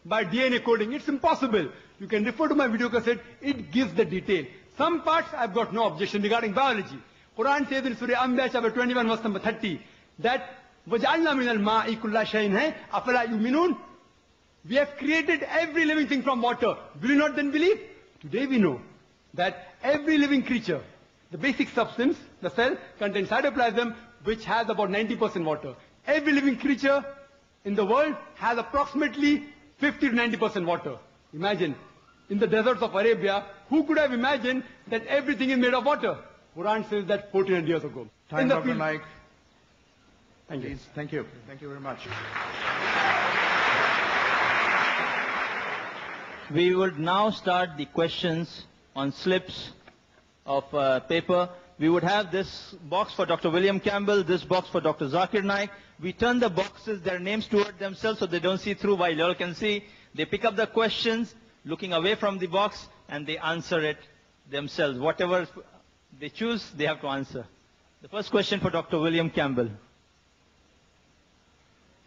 by DNA coding. It's impossible. You can refer to my video cassette. It gives the detail. Some parts I've got no objection regarding biology. Quran says in Surah Anbiya chapter 21 verse number 30 that وَجَعَلْنَا مِنَ الْمَاءِ كُلَّ شَيْءٍ هَيْ أَفَلَا يُؤْمِنُونَ. We have created every living thing from water. Will you not then believe? Today we know that every living creature, the basic substance, the cell, contains cytoplasm, which has about 90% water. Every living creature in the world has approximately 50 to 90% water. Imagine, in the deserts of Arabia, who could have imagined that everything is made of water? Quran says that 1400 years ago. Time, Dr. Naik. Thank you. Thank you. Thank you very much. We would now start the questions on slips of paper. we would have this box for Dr. William Campbell, this box for Dr. Zakir Naik. We turn the boxes, their names toward themselves so they don't see through while you all can see. They pick up the questions, looking away from the box, and they answer it themselves. Whatever they choose, they have to answer. The first question for Dr. William Campbell.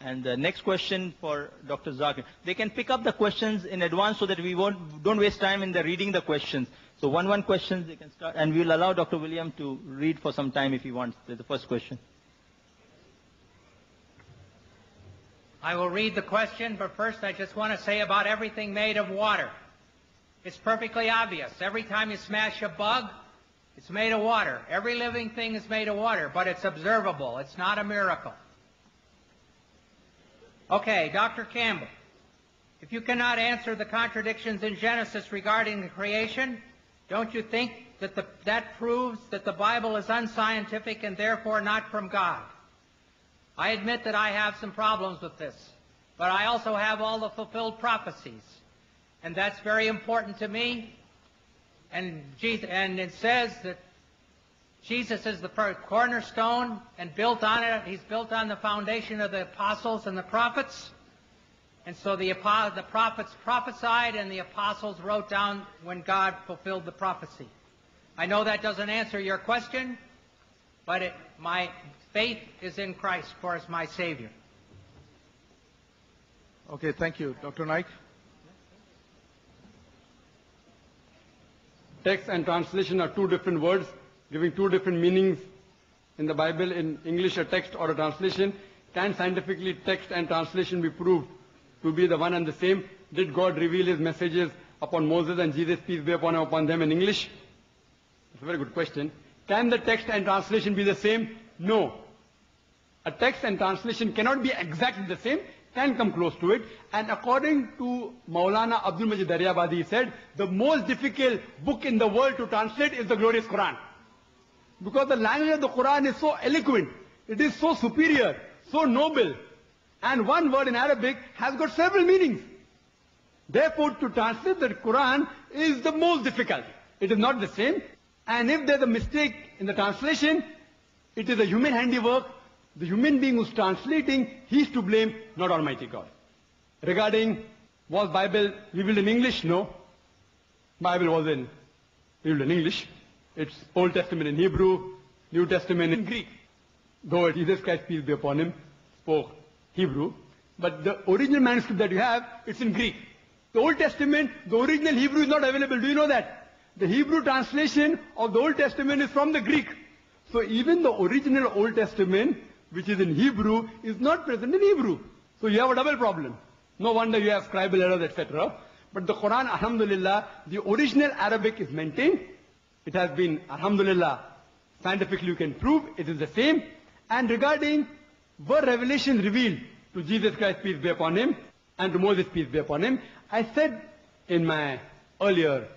And the next question for Dr. Zakir. They can pick up the questions in advance so that we don't waste time in the reading the questions. So one questions they can start, and we'll allow Dr. William to read for some time if he wants. The first question. I will read the question, but first I just want to say about everything made of water. It's perfectly obvious. Every time you smash a bug, it's made of water. Every living thing is made of water, but it's observable. It's not a miracle. Okay, Dr. Campbell, if you cannot answer the contradictions in Genesis regarding the creation, don't you think that that proves that the Bible is unscientific and therefore not from God? I admit that I have some problems with this, but I also have all the fulfilled prophecies, and that's very important to me. And it says that Jesus is the cornerstone, and built on it, he's built on the foundation of the apostles and the prophets. And so the prophets prophesied and the apostles wrote down when God fulfilled the prophecy. I know that doesn't answer your question, but my faith is in Christ for as my Savior. Okay, thank you. Dr. Naik? Text and translation are two different words, giving two different meanings in the Bible. In English, a text or a translation. Can scientifically text and translation be proved to be the one and the same? Did God reveal his messages upon Moses and Jesus, peace be upon him, upon them in English? That's a very good question. Can the text and translation be the same? No. A text and translation cannot be exactly the same, can come close to it. And according to Maulana Abdul Majid Daryabadi, he said, the most difficult book in the world to translate is the glorious Quran. Because the language of the Quran is so eloquent, it is so superior, so noble. And one word in Arabic has got several meanings. Therefore, to translate the Quran is the most difficult. It is not the same. And if there's a mistake in the translation, it is a human handiwork. The human being who's translating, he's to blame, not Almighty God. Regarding, was Bible revealed in English? No. Bible was revealed in English. It's Old Testament in Hebrew, New Testament in Greek. Though Jesus Christ, peace be upon him, spoke Hebrew. But the original manuscript that you have, it's in Greek. The Old Testament, the original Hebrew is not available. Do you know that? The Hebrew translation of the Old Testament is from the Greek. So even the original Old Testament, which is in Hebrew, is not present in Hebrew. So you have a double problem. No wonder you have scribal errors, etc. But the Quran, alhamdulillah, the original Arabic is maintained. It has been, alhamdulillah, scientifically you can prove it is the same. And regarding, were revelations revealed to Jesus Christ, peace be upon him, and to Moses, peace be upon him? I said in my earlier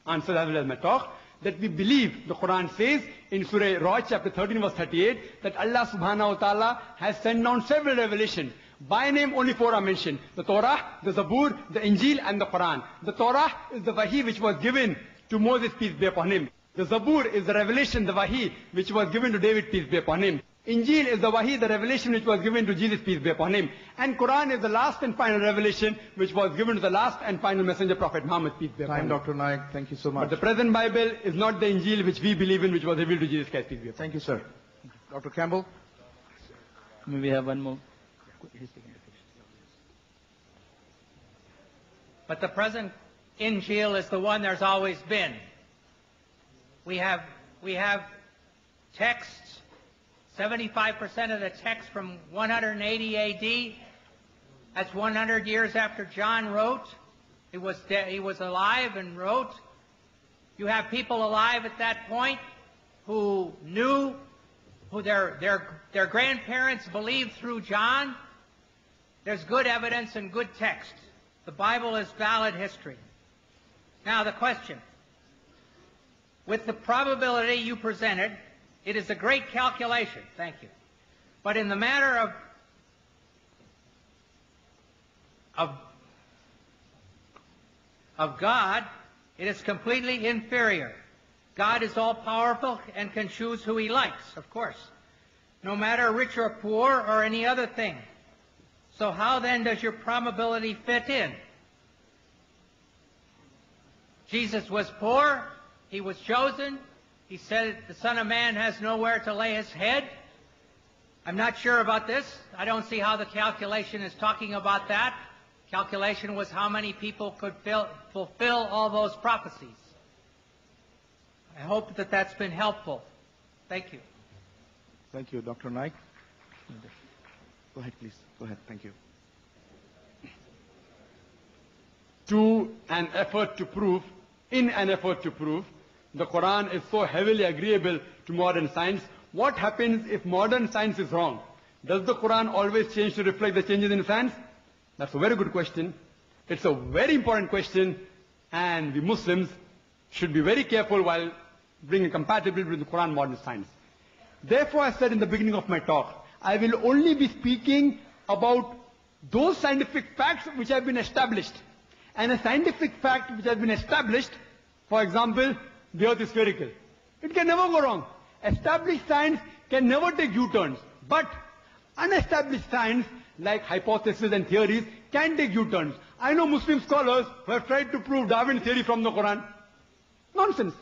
answer as well as my talk, that we believe the Quran says in Surah Ra'd chapter 13 verse 38 that Allah subhanahu wa ta'ala has sent down several revelations. By name only four are mentioned. The Torah, the Zabur, the Injil and the Quran. The Torah is the Wahi which was given to Moses, peace be upon him. The Zabur is the revelation, the Wahi which was given to David, peace be upon him. Injil is the Wahi, the revelation which was given to Jesus, peace be upon him. And Quran is the last and final revelation which was given to the last and final messenger, Prophet Muhammad, peace be upon him. Dr. Naik, thank you so much. But the present Bible is not the Injil which we believe in, which was revealed to Jesus Christ, peace be upon him. Thank you, sir. Dr. Campbell? May we have one more? But the present Injil is the one there's always been. We have texts, 75% of the text from 180 A.D. That's 100 years after John wrote. He was alive and wrote. You have people alive at that point who knew, who their grandparents believed through John. There's good evidence and good text. The Bible is valid history. Now the question. With the probability you presented, it is a great calculation. Thank you. But in the matter of God, it is completely inferior. God is all-powerful and can choose who he likes, of course, no matter rich or poor or any other thing. So how then does your probability fit in? Jesus was poor. He was chosen. He said the Son of Man has nowhere to lay his head. I'm not sure about this. I don't see how the calculation is talking about that. Calculation was how many people could fulfill all those prophecies. I hope that that's been helpful. Thank you. Thank you. Dr. Naik? Go ahead, please. Go ahead. Thank you. In an effort to prove, the Quran is so heavily agreeable to modern science. What happens if modern science is wrong? Does the Quran always change to reflect the changes in science? That's a very good question. It's a very important question, and we Muslims should be very careful while bringing compatibility with the Quran modern science. Therefore, I said in the beginning of my talk, I will only be speaking about those scientific facts which have been established. And a scientific fact which has been established, for example, the earth is spherical. It can never go wrong. Established science can never take U-turns. But unestablished science, like hypotheses and theories, can take U-turns. I know Muslim scholars who have tried to prove Darwin's theory from the Quran. Nonsense.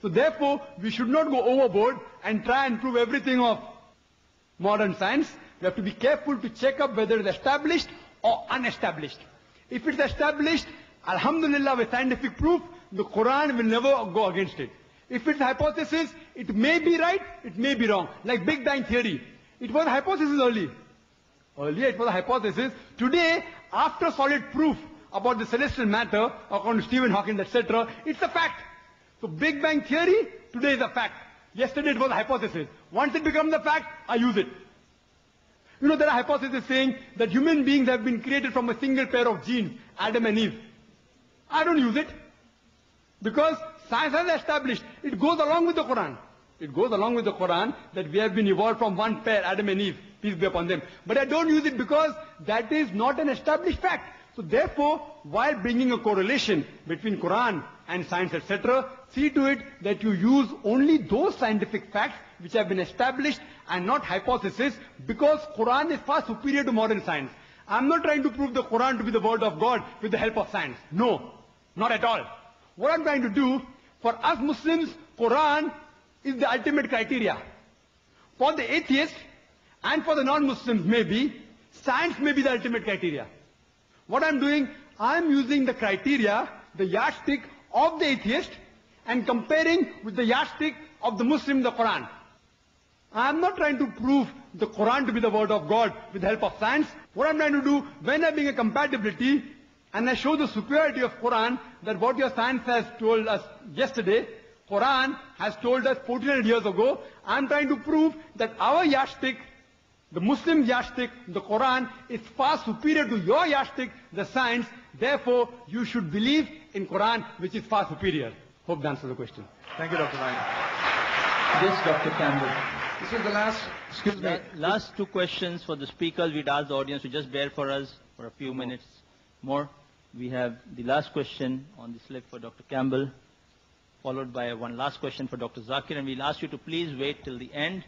So therefore, we should not go overboard and try and prove everything of modern science. We have to be careful to check up whether it is established or unestablished. If it's established, alhamdulillah, with scientific proof, the Quran will never go against it. If it's a hypothesis, it may be right, it may be wrong. Like Big Bang Theory. It was a hypothesis earlier. Earlier it was a hypothesis. Today, after solid proof about the celestial matter, according to Stephen Hawking, etc., it's a fact. So Big Bang Theory, today is a fact. Yesterday it was a hypothesis. Once it becomes a fact, I use it. You know, there are hypotheses saying that human beings have been created from a single pair of genes, Adam and Eve. I don't use it. Because science has established, it goes along with the Quran. It goes along with the Quran that we have been evolved from one pair, Adam and Eve, peace be upon them. But I don't use it because that is not an established fact. So therefore, while bringing a correlation between Quran and science, etc., see to it that you use only those scientific facts which have been established and not hypotheses, because Quran is far superior to modern science. I'm not trying to prove the Quran to be the word of God with the help of science. No, not at all. What I'm trying to do, for us Muslims, Quran is the ultimate criteria. For the atheist and for the non-Muslims maybe, science may be the ultimate criteria. What I'm doing, I'm using the criteria, the yardstick of the atheist, and comparing with the yardstick of the Muslim, the Quran. I'm not trying to prove the Quran to be the word of God with the help of science. What I'm trying to do, when I bring a compatibility, and I show the superiority of Quran, that what your science has told us yesterday, Quran has told us 1400 years ago, I'm trying to prove that our yardstick, the Muslim yardstick, the Quran, is far superior to your yardstick, the science. Therefore, you should believe in Quran, which is far superior. Hope that answers the question. Thank you, Dr. Naik. Yes, Dr. Campbell. This is the last, last two questions for the speakers. We'd ask the audience to just bear for us for a few minutes more. We have the last question on the slip for Dr. Campbell, followed by one last question for Dr. Zakir, and we'll ask you to please wait till the end.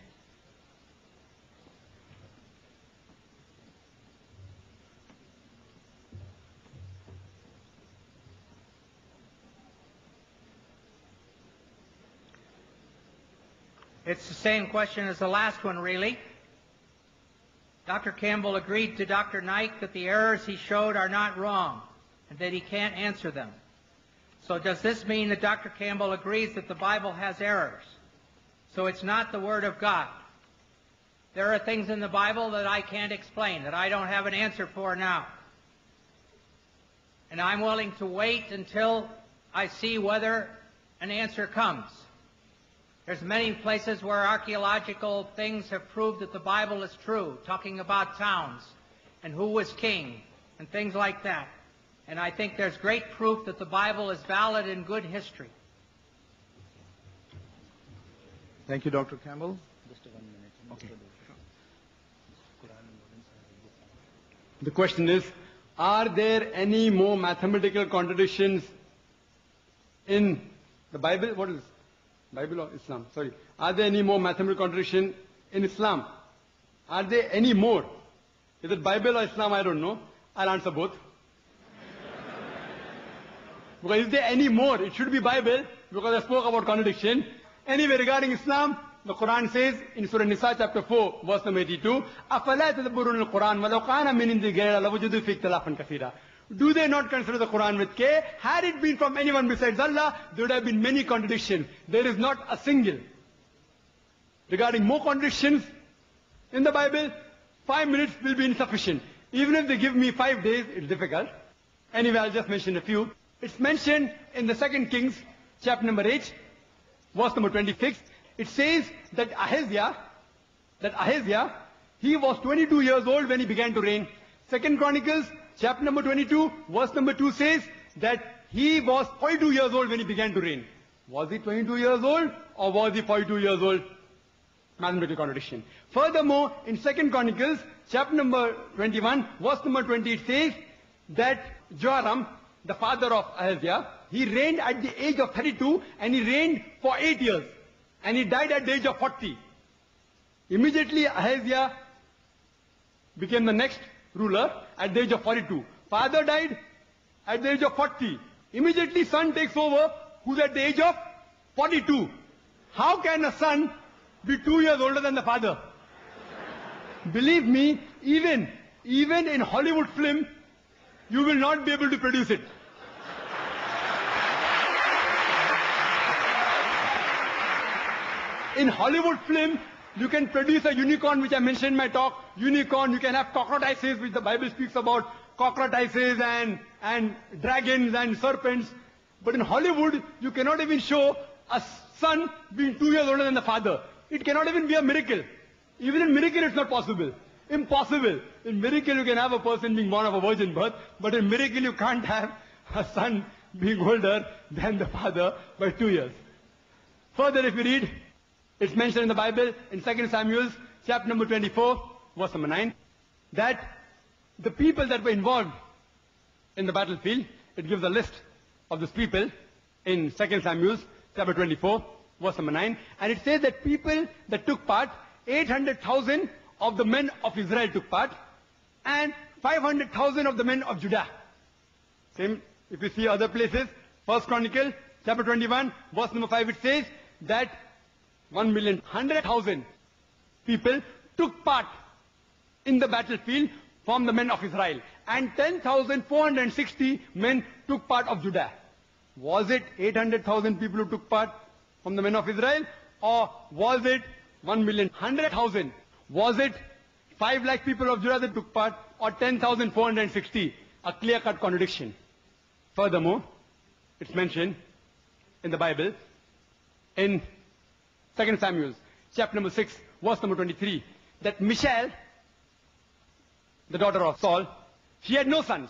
It's the same question as the last one, really. Dr. Campbell agreed to Dr. Naik that the errors he showed are not wrong and that he can't answer them. So does this mean that Dr. Campbell agrees that the Bible has errors? So it's not the Word of God. There are things in the Bible that I can't explain, that I don't have an answer for now. And I'm willing to wait until I see whether an answer comes. There's many places where archaeological things have proved that the Bible is true, talking about towns and who was king and things like that. And I think there's great proof that the Bible is valid and good history. Thank you, Dr. Campbell. Just 1 minute. Okay. The question is, are there any more mathematical contradictions in the Bible? What is Bible or Islam? Sorry. Are there any more mathematical contradiction in Islam? Are there any more? Is it Bible or Islam? I don't know. I'll answer both. Because is there any more? It should be Bible, because I spoke about contradiction. Anyway, regarding Islam, the Quran says in Surah Nisa chapter 4, verse number 82, أَفَلَا تَدَبُّرُونَ الْقُرْآنَ وَلَوْ كَانَ مِنْ عِنْدِ غَيْرِ اللَّهِ لَوَجَدُوا فِيهِ اخْتِلَافًا كَثِيرًا. Do they not consider the Quran with care? Had it been from anyone besides Allah, there would have been many contradictions. There is not a single. Regarding more contradictions in the Bible, 5 minutes will be insufficient. Even if they give me 5 days, it's difficult. Anyway, I'll just mention a few. It's mentioned in the 2 Kings, chapter number 8, verse number 26. It says that Ahaziah, he was 22 years old when he began to reign. 2 Chronicles, chapter number 22, verse number 2 says that he was 42 years old when he began to reign. Was he 22 years old or was he 42 years old? Mathematical contradiction. Furthermore, in 2 Chronicles, chapter number 21, verse number 20, it says that Joram, the father of Ahaziah, he reigned at the age of 32 and he reigned for 8 years. And he died at the age of 40. Immediately Ahaziah became the next ruler at the age of 42. Father died at the age of 40. Immediately son takes over, who's at the age of 42. How can a son be 2 years older than the father? Believe me, even in Hollywood film, you will not be able to produce it. In Hollywood film, you can produce a unicorn, which I mentioned in my talk. Unicorn, you can have cockroaches, which the Bible speaks about. Cockroaches and dragons and serpents. But in Hollywood, you cannot even show a son being 2 years older than the father. It cannot even be a miracle. Even in miracle, it's not possible. Impossible. In miracle, you can have a person being born of a virgin birth, but in miracle, you can't have a son being older than the father by 2 years. Further, if you read, it's mentioned in the Bible, in 2 Samuel, chapter number 24, verse number 9, that the people that were involved in the battlefield, it gives a list of these people in 2 Samuel, chapter 24, verse number 9, and it says that people that took part, 800,000 of the men of Israel took part, and 500,000 of the men of Judah. Same, if you see other places, 1 Chronicle, chapter 21, verse number 5, it says that 1,100,000 people took part in the battlefield from the men of Israel, and 10,460 men took part of Judah. Was it 800,000 people who took part from the men of Israel, or was it 1,100,000? Was it 5 lakh people of Judah that took part, or 10,460? A clear-cut contradiction. Furthermore, it's mentioned in the Bible, in 2 Samuel, chapter number 6, verse number 23, that Michal, the daughter of Saul, she had no sons.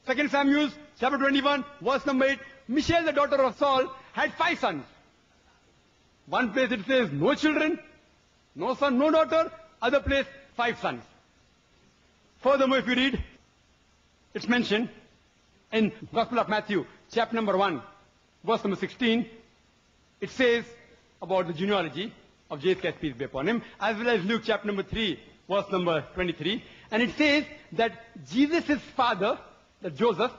2 Samuel, chapter 21, verse number 8, Michal, the daughter of Saul, had 5 sons. One place it says no children, no son, no daughter. Other place, 5 sons. Furthermore, if you read, it's mentioned in Gospel of Matthew, chapter number 1, verse number 16, it says about the genealogy of Jesus, peace be upon him, as well as Luke chapter number 3, verse number 23. And it says that Jesus' father, that Joseph,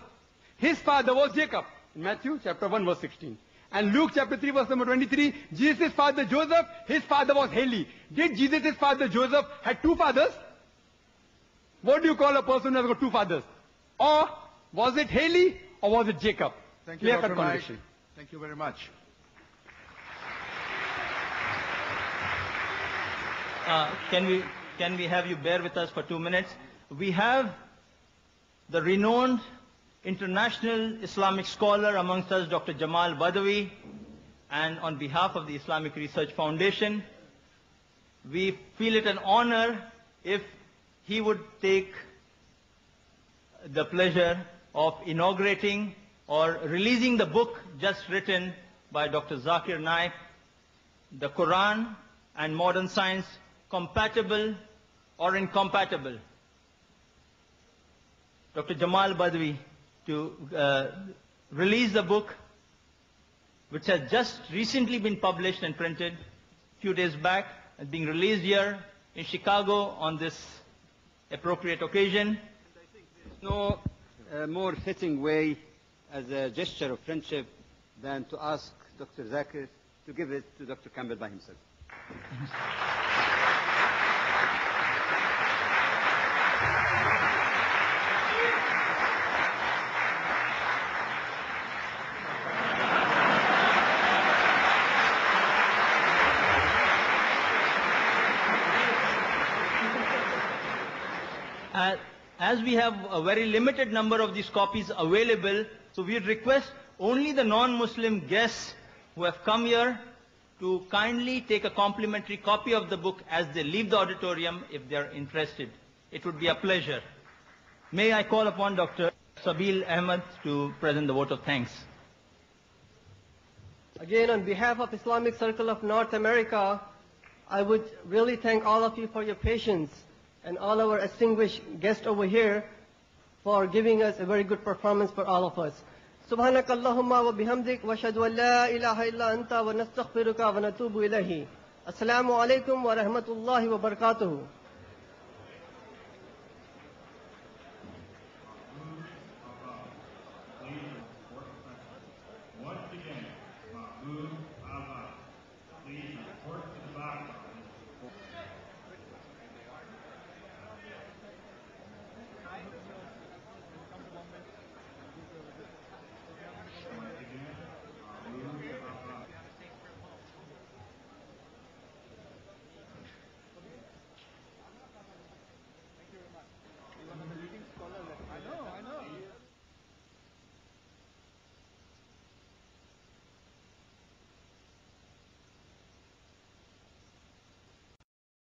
his father was Jacob. In Matthew chapter 1, verse 16. And Luke chapter 3, verse number 23, Jesus' father Joseph, his father was Heli. Did Jesus' father Joseph had 2 fathers? What do you call a person who has got 2 fathers? Or was it Heli or was it Jacob? Thank you, Dr. Naik. Thank you very much. Can we have you bear with us for 2 minutes? We have the renowned international Islamic scholar amongst us, Dr. Jamal Badawi, and on behalf of the Islamic Research Foundation, we feel it an honor if he would take the pleasure of inaugurating or releasing the book just written by Dr. Zakir Naik, The Quran and Modern Science, Compatible or Incompatible. Dr. Jamal Badawi, to release the book which has just recently been published and printed a few days back and being released here in Chicago on this appropriate occasion. There's no more fitting way as a gesture of friendship than to ask Dr. Zakir to give it to Dr. Campbell by himself. As we have a very limited number of these copies available, so we request only the non-Muslim guests who have come here to kindly take a complimentary copy of the book as they leave the auditorium if they are interested. It would be a pleasure. May I call upon Dr. Sabil Ahmed to present the vote of thanks. Again, on behalf of Islamic Circle of North America, I would really thank all of you for your patience and all our distinguished guests over here for giving us a very good performance for all of us. سبحانك اللهم وبحمدك واشهد ان لا اله الا انت ونستغفرك ونتوب اليه. السلام عليكم ورحمة الله وبركاته.